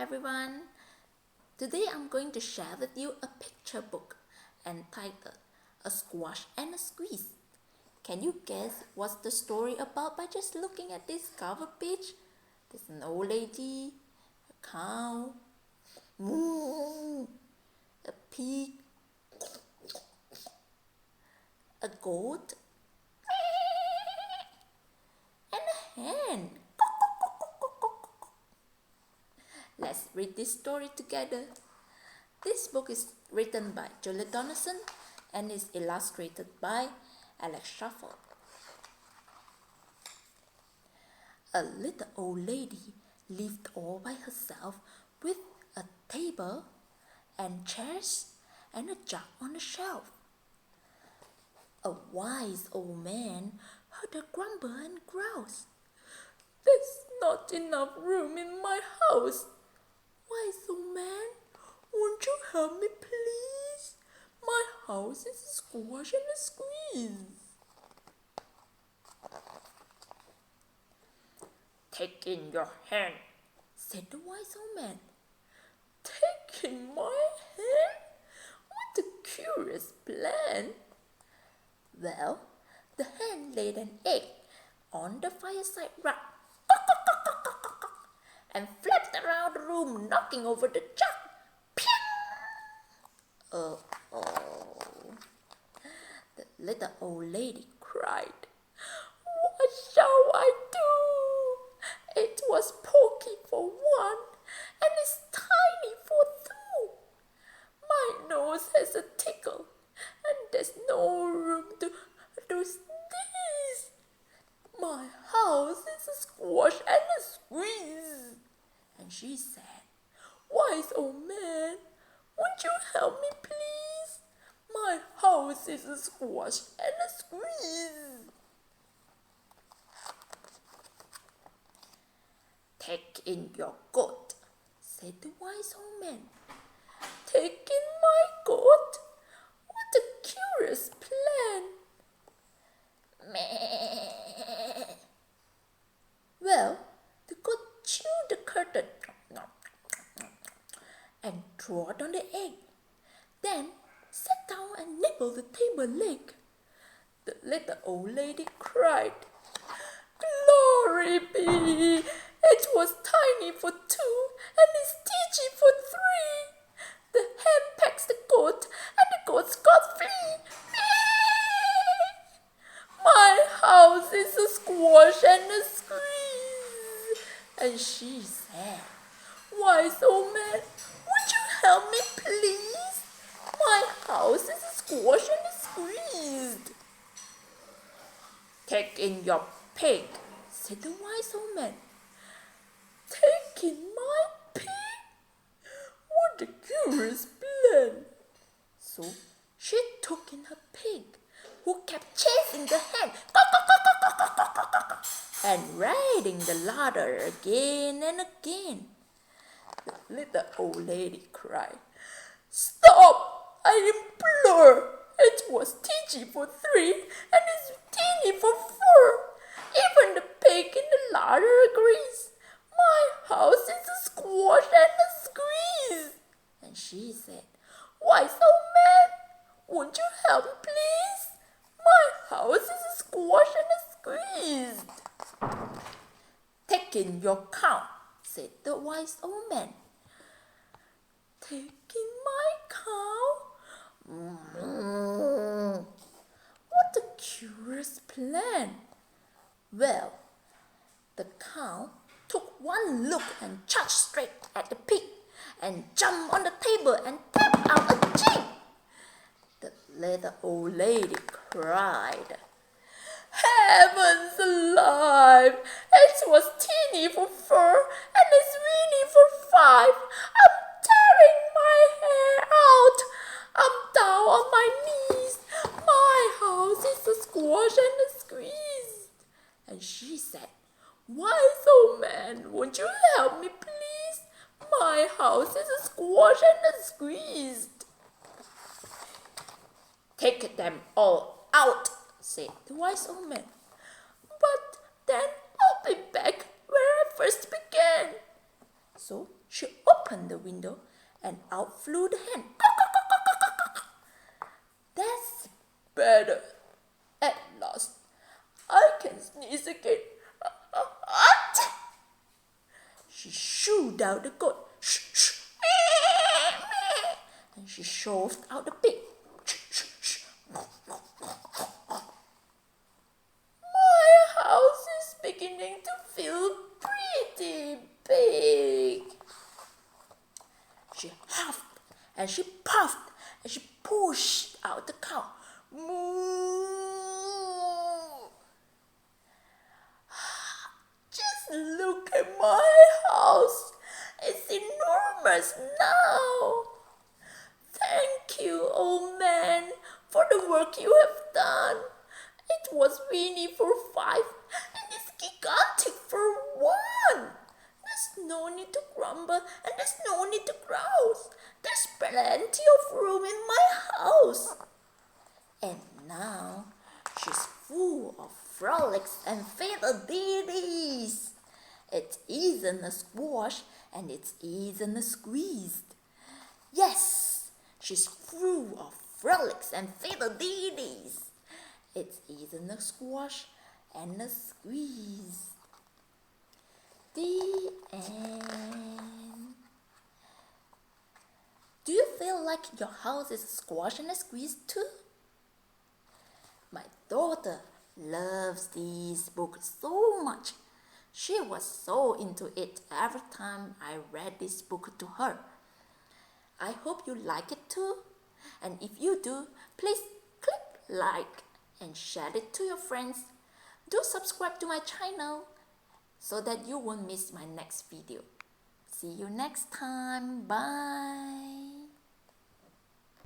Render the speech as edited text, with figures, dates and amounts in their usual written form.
everyone. Today I'm going to share with you a picture book entitled A Squash and a Squeeze. Can you guess what's the story about by just looking at this cover page? There's an old lady, a cow, a pig, a goat, and a hen. Let's read this story together. This book is written by Julie Donaldson and is illustrated by Alex Shuffle. A little old lady lived all by herself with a table and chairs and a jug on the shelf. A wise old man heard her grumble and grouse. "There's not enough room in my house. Wise old man, won't you help me, please? My house is a squash and a squeeze." "Take in your hand," said the wise old man. "Take in my hand? What a curious plan." Well, the hen laid an egg on the fireside rug and flapped around the room, knocking over the jug. Oh. The little old lady cried. "What shall I do? It was pokey for one, and it's tiny for two. My nose has a tickle, and there's no room to sneeze. My house is a squash and a squeeze." And she said, "Wise old man, won't you help me, please? My house is a squash and a squeeze." "Take in your goat," said the wise old man. "Take in my goat? What a curious plan." Meh. Well, the goat chewed the curtain and trod on the egg, then sat down and nibbled the table leg. The little old lady cried, "Glory be! It was tiny for two, and it's teachy for three. The hen pecks the goat, and the goat's got flea. My house is a squash and a squeeze." And she said, "Wise old man, would you help me, please? My house is a squash and a squeeze." "Take in your pig," said the wise old man. "Take in my pig? What a curious plan." So she took in her pig, who kept chasing the hen and riding the ladder again and again. The little old lady cried, "Stop, I implore! It was teachy for three, and it's teeny for four. Even the pig in the larder agrees. My house is a squash and a squeeze." And she said, "Wise old man, won't you help me, please? My house is a squash and a squeeze." "Take in your cow," said the wise old man. "Take in my cow? What a curious plan." Well, the cow took one look and charged straight at the pig and jumped on the table and tapped out a jig. The little old lady cried, "Heavens alive! It was teeny for four, and it's weeny for five. I'm tearing my hair out. I'm down on my knees. My house is a squash and a squeeze." And she said, "Wise old man, won't you help me, please? My house is a squash and a squeeze." "Take them all out," said the wise old man. "But then I'll be back where I first began." So she opened opened the window and out flew the hen. That's better. At last, I can sneeze again. She shooed out the goat. And she shoved out the pig. My house is beginning to feel pretty big. She huffed and she puffed and she pushed out the cow. Moo! Just look at my house. It's enormous now. Thank you, old man, for the work you have done. It was weeny for 5 and it's gigantic for 1. There's no need to grumble and there's no need to grouse. There's plenty of room in my house. And now she's full of frolics and fiddle-diddles. It isn't a squash and it isn't a squeezed. Yes, she's full of frolics and fiddle-diddles. It isn't a squash and a squeeze. The end. Do you feel like your house is a squash and a squeeze too? My daughter loves this book so much. She was so into it every time I read this book to her. I hope you like it too. And if you do, please click like and share it to your friends. Do subscribe to my channel so that you won't miss my next video. See you next time. Bye.